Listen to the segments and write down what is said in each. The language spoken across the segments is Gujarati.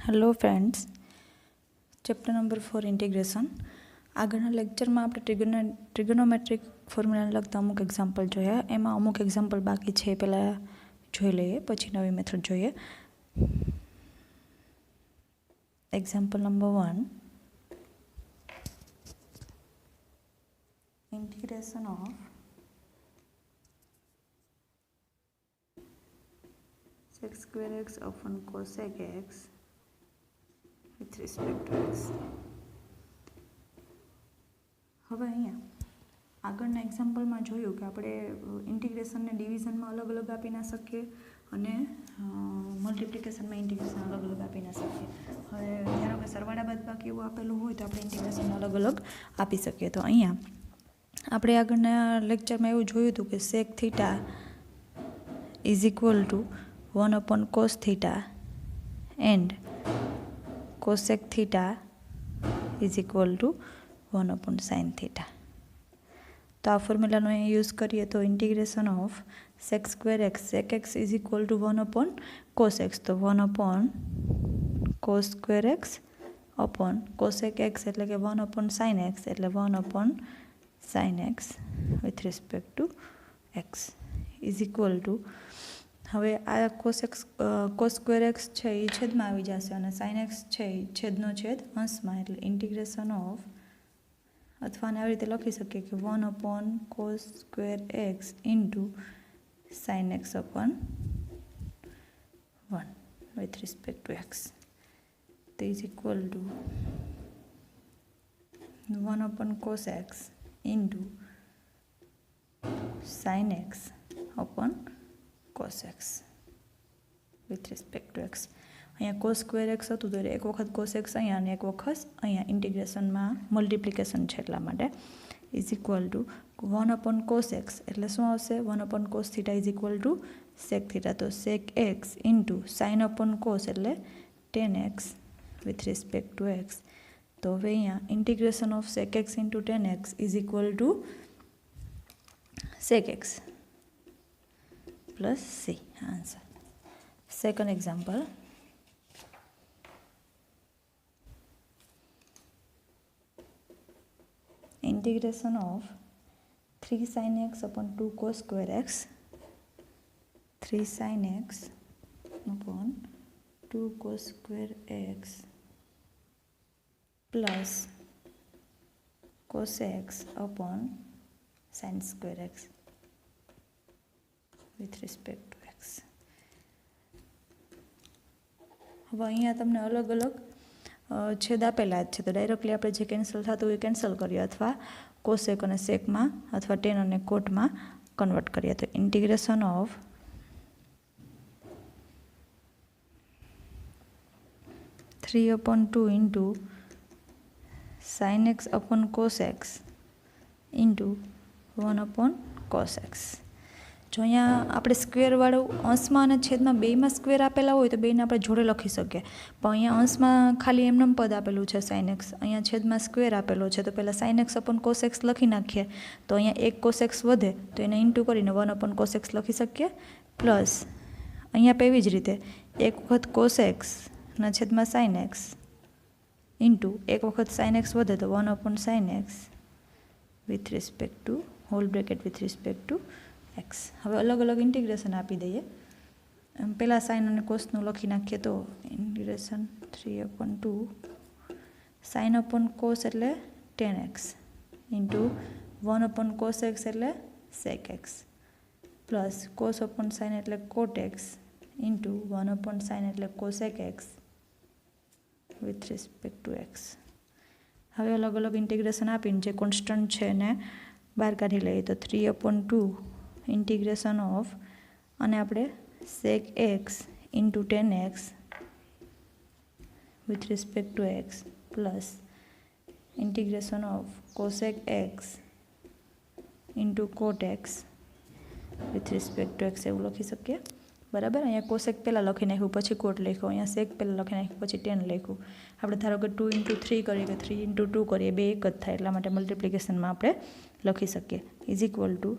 Hello friends, chapter number 4 integration. आगळना लेक्चरमां आपणे ट्रिगोनोमेट्रिक फॉर्म्युला लगता अमुक एक्जाम्पल जोया। एमां अमुक एक्जाम्पल बाकी छे, पहेला जोई लईए पछी नवी मेथड जोईए। Example number 1, integration of sec square x upon cosec x with respect to x. હવે અહીંયા આગળના એક્ઝામ્પલમાં જોયું કે આપણે ઇન્ટિગ્રેશનને ડિવિઝનમાં અલગ અલગ આપી ના શકીએ અને મલ્ટિપ્લિકેશનમાં ઇન્ટિગ્રેશન અલગ અલગ આપી ના શકીએ। હવે ધારો કે સરવાળા બાદબાકી એવું આપેલું હોય તો આપણે ઇન્ટિગ્રેશન અલગ અલગ આપી શકીએ। તો અહીંયા આપણે આગળના લેક્ચરમાં એવું જોયું હતું કે sec θ is equal to 1 upon cos theta and cosec theta is equal to 1 upon sin theta। तो आ फॉर्म्युलाનો यूज करिए तो integration of sec square x sec x is equal to 1 upon cos x, तो 1 upon cos square x upon cosec x એટલે કે 1 upon sin x એટલે 1 upon sin x with respect to x is equal to, હવે આ cos સ્ક્વેર એક્સ છે એ છેદમાં આવી જશે અને સાઇન એક્સ છે એ છેદનો છેદ અંશમાં, એટલે ઇન્ટિગ્રેશન ઓફ, અથવા આવી રીતે લખી શકીએ કે 1 upon cos square x into sine x upon 1 with respect to x તો is equal to 1 upon cos x into sine x upon cos x with respect to x। અહીંયા cos સ્ક્વેર એક્સ હતું તો એક વખત cos x અહીંયા અને એક વખત અહીંયા ઇન્ટિગ્રેશનમાં મલ્ટિપ્લિકેશન છે એટલા માટે is equal to 1 upon cos x એટલે શું આવશે 1 upon cos theta is equal two sec theta, તો sec x into sign upon cos એટલે tan x with respect to x। તો હવે અહીંયા integration of sec x into tan x is equal two sec x plus C answer। Second example, integration of 3 sin x upon 2 cos square x, 3 sin x upon 2 cos square x plus cos x upon sin square x with respect to x। હવે અહીંયા તમને અલગ અલગ છેદ આપેલા જ છે તો ડાયરેક્ટલી આપણે જે કેન્સલ થતું હોય કેન્સલ કરીએ અથવા કોસેક અને સેકમાં અથવા ટેન અને કોટમાં કન્વર્ટ કરીએ। તો integration of 3 upon 2 into sine x upon cos x into 1 upon cos x। જો અહીંયા આપણે સ્ક્વેરવાળું અંશમાં અને છેદમાં બેયમાં સ્ક્વેર આપેલા હોય તો બેયને આપણે જોડે લખી શકીએ, પણ અહીંયા અંશમાં ખાલી એમનેમ પદ આપેલું છે સાઇન એક્સ, અહીંયા છેદમાં સ્ક્વેર આપેલો છે તો પહેલાં sine x upon cos x લખી નાખીએ તો અહીંયા એક કોસ એક્સ વધે તો એને ઇન્ટુ કરીને 1 upon cos x લખી શકીએ, પ્લસ અહીંયા પણ એવી જ રીતે એક વખત કોસ એક્સના છેદમાં સાઇન એક્સ ઇન્ટુ એક વખત સાઇન એક્સ વધે તો 1 upon sine x with respect to whole bracket with respect to x. હવે અલગ અલગ ઇન્ટિગ્રેશન આપી દઈએ, પહેલાં સાઇન અને કોસનું લખી નાખીએ તો integration 3 upon 2 sine upon cos એટલે tan x into 1 upon cos x એટલે sec x plus cos upon sine એટલે cot x into 1 upon sine એટલે cosec x with respect to x। હવે અલગ અલગ ઇન્ટિગ્રેશન આપીને જે કોન્સ્ટન્ટ છે એને બહાર કાઢી લઈએ તો 3 upon 2 इंटीग्रेशन ऑफ અને આપણે sec x into tan x with respect to x plus integration of cosec x into cot x with respect to x એવું લખી શકીએ, બરાબર। અહીંયા cosec પહેલાં લખી નાખ્યું પછી cot લખ્યું, અહીંયા sec પહેલાં લખી નાખ્યું પછી tan લખ્યું। આપણે ધારો કે 2 into 3 કરીએ કે 3 into 2 કરીએ બે એક જ થાય એટલા માટે મલ્ટિપ્લિકેશનમાં આપણે લખી શકીએ is equal two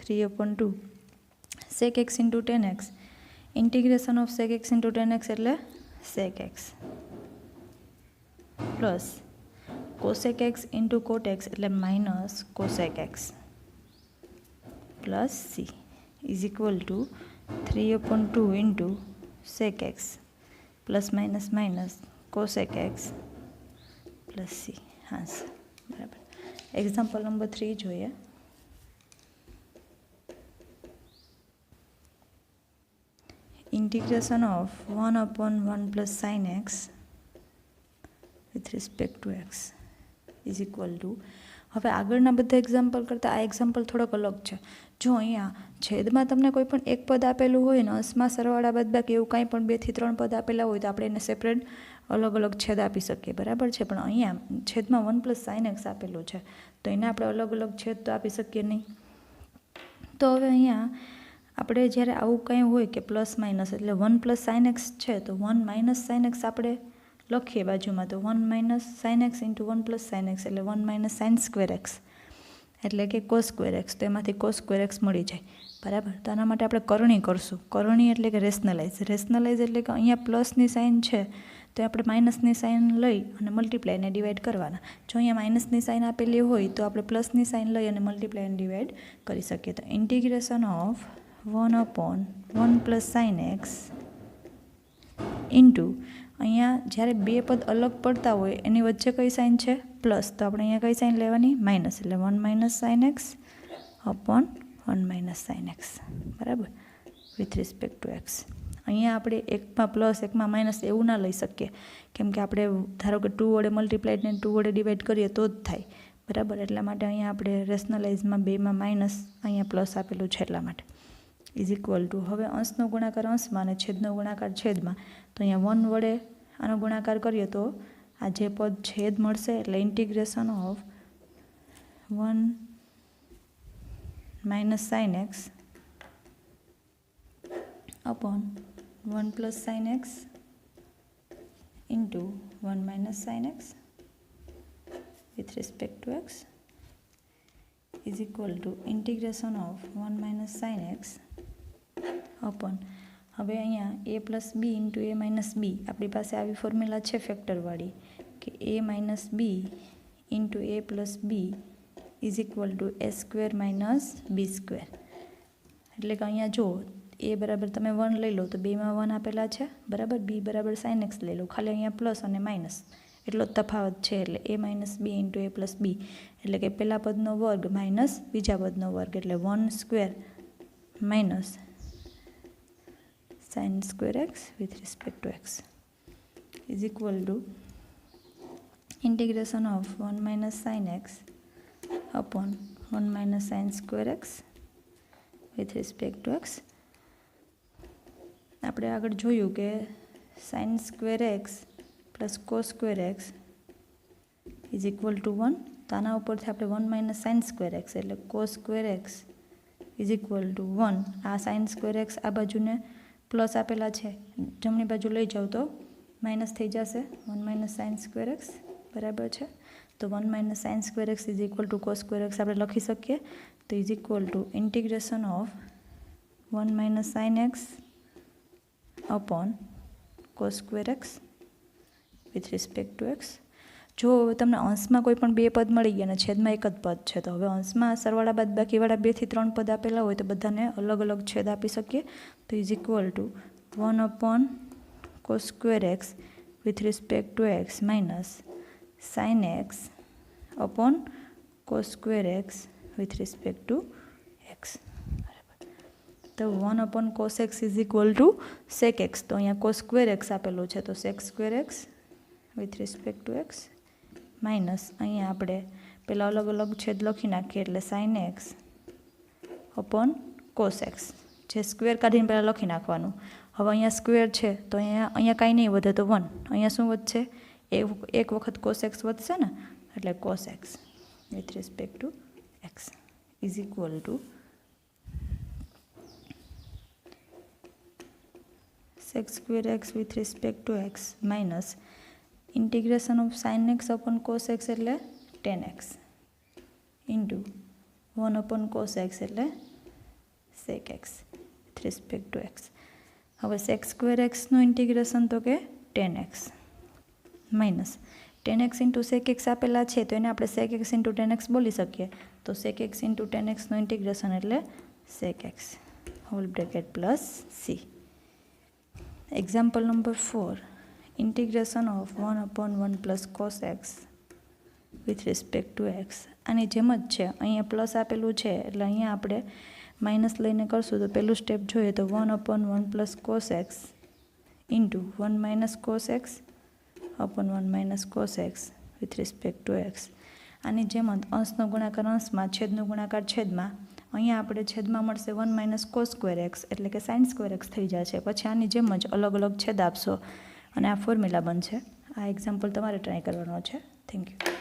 3 upon 2 sec x into tan x integration of sec x into tan x એટલે sec x plus cosec x into cot x એટલે minus cosec x plus c is equal two 3/2 into sec x plus minus minus cosec x plus c. હા સર, બરાબર. એક્ઝામ્પલ નંબર 3 જોઈએ. Integration of 1/1 plus sin x with respect to x is equal two. હવે આગળના બધા એક્ઝામ્પલ કરતાં આ એક્ઝામ્પલ થોડોક અલગ છે. જો અહીંયા છેદમાં તમને કોઈ પણ એક પદ આપેલું હોય ને અંશમાં સરવાળા બાદબાકી એવું કાંઈ પણ 2 થી 3 પદ આપેલા હોય તો આપણે એને સેપરેટ અલગ અલગ છેદ આપી શકીએ, બરાબર છે. પણ અહીંયા છેદમાં 1 પ્લસ sin x આપેલું છે તો એને આપણે અલગ અલગ છેદ તો આપી શકીએ નહીં. તો હવે અહીંયા આપણે જ્યારે આવું કંઈ હોય કે પ્લસ માઇનસ એટલે 1 પ્લસ sin x છે તો 1 માઇનસ sin x આપણે લખીએ બાજુમાં, તો 1 minus sin x into 1 plus sin x એટલે 1 માઇનસ sin સ્ક્વેર x એટલે કે cos સ્ક્વેર x, તો એમાંથી cos સ્ક્વેર x મળી જાય, બરાબર. તો આના માટે આપણે કરણી કરશું. કરણી એટલે કે રેશનલાઇઝ એટલે કે અહીંયા પ્લસની સાઇન છે તો આપણે માઇનસની સાઇન લઈ અને મલ્ટીપ્લાયને ડિવાઈડ કરવાના. જો અહીંયા માઇનસની સાઇન આપેલી હોય તો આપણે પ્લસની સાઇન લઈ અને મલ્ટીપ્લાયને ડિવાઈડ કરી શકીએ. તો integration of 1/1 plus sin x into અહીંયા જ્યારે બે પદ અલગ પડતા હોય એની વચ્ચે કઈ સાઇન છે? પ્લસ. તો આપણે અહીંયા કઈ સાઇન લેવાની? માઇનસ. એટલે 1 minus sin x upon 1 minus sin x, બરાબર, વિથ રિસ્પેક્ટ ટુ x. અહીંયા આપણે એકમાં પ્લસ એકમાં માઇનસ એવું ના લઈ શકીએ કેમ કે આપણે ધારો કે 2 વડે મલ્ટીપ્લાઈડ ને 2 વડે ડિવાઈડ કરીએ તો જ થાય, બરાબર. એટલા માટે અહીંયા આપણે રેશનલાઇઝમાં બેમાં માઇનસ અહીંયા પ્લસ આપેલું છે એટલા માટે ઇઝ ઇક્વલ ટુ. હવે અંશનો ગુણાકાર અંશમાં અને છેદનો ગુણાકાર છેદમાં, તો અહીંયા 1 વડે આનો ગુણાકાર કરીએ તો આ જે પદ છેદ મળશે એટલે integration of 1 minus sin x upon 1 plus sin x into 1 minus sin x with respect to x is equal to integration of 1 minus sin x upon. હવે અહીંયા a plus B into a minus B આપણી પાસે આવી ફોર્મ્યુલા છે ફેક્ટરવાળી કે a minus B into a plus B is equal to a square minus B square. એટલે કે અહીંયા જો a બરાબર તમે 1 લઈ લો તો બેમાં 1 આપેલા છે, બરાબર. b બરાબર sin x લઈ લો, ખાલી અહીંયા પ્લસ અને માઇનસ એટલો જ તફાવત છે. એટલે a minus B into a plus B એટલે કે પહેલા પદનો વર્ગ માઇનસ બીજા પદનો વર્ગ એટલે 1 square minus sin square x with respect to x is equal to integration of 1 minus sin x upon 1 minus sin square x with respect to x. આપણે આગળ જોયું કે sin square x plus cos square x is equal to 1. તો આના ઉપરથી આપણે 1 minus sin square x એટલે cos square x is equal to 1. આ sin square x આ બાજુને પ્લસ આપેલા છે, જમણી બાજુ લઈ જાઓ તો માઇનસ થઈ જશે 1 માઇનસ સાઇન સ્ક્વેર એક્સ, બરાબર છે. તો 1 minus sine square x is equal two cos square x આપણે લખી શકીએ. તો is equal to integration of 1 minus sine x upon cos square x with respect to x. જો તમને અંશમાં કોઈ પણ બે પદ મળી ગયા અને છેદમાં એક જ પદ છે તો હવે અંશમાં સરવાળા બાદ બાકીવાળા 2 થી 3 પદ આપેલા હોય તો બધાને અલગ અલગ છેદ આપી શકીએ. તો is equal to 1 upon cos square x with respect to x minus sine x upon cos square x with respect to x. તો 1 upon cos x is equal to sec x. તો અહીંયા કોસ સ્ક્વેર એક્સ આપેલું છે તો sec square x with respect to x minus અહીંયા આપણે પહેલાં અલગ અલગ છેદ લખી નાખીએ એટલે sine x upon cos x. જે સ્ક્વેર કાઢીને પહેલાં લખી નાખવાનું. હવે અહીંયા સ્ક્વેર છે તો અહીંયા કાંઈ નહીં વધે તો 1. અહીંયા શું વધશે? એક વખત કોસ એક્સ વધશે ને એટલે cos X with respect to X is equal to sec square x with respect to x minus integration of sine x upon cos X એટલે tan X into 1 upon cos X એટલે sec X with respect to X. હવે સેક સ્ક્વેર એક્સનું ઇન્ટિગ્રેશન તો કે 10x minus 10x into sec x આપેલા છે તો એને આપણે sec x ઇન્ટુ 10x બોલી શકીએ. તો sec x ઇન્ટુ 10xનું ઇન્ટિગ્રેશન એટલે sec x whole bracket plus c. Example number 4, integration of 1/1 plus cos x with respect to x. આની જેમ જ છે, અહીંયા પ્લસ આપેલું છે એટલે અહીંયા આપણે માઇનસ લઈને કરશું. તો પહેલું સ્ટેપ જોઈએ તો 1/1 plus cos x into 1 minus cos x upon 1 minus cos x with respect to x. આની જેમ જ અંશનો ગુણાકાર અંશમાં, છેદનો ગુણાકાર છેદમાં. અહીંયા આપણે છેદમાં મળશે 1 માઇનસ cos સ્ક્વેર એક્સ એટલે કે sin સ્ક્વેર એક્સ થઈ જશે. પછી આની જેમ જ અલગ અલગ છેદ આપશો અને આ ફોર્મ્યુલા બનશે. આ એક્ઝામ્પલ તમારે ટ્રાય કરવાનો છે. Thank you.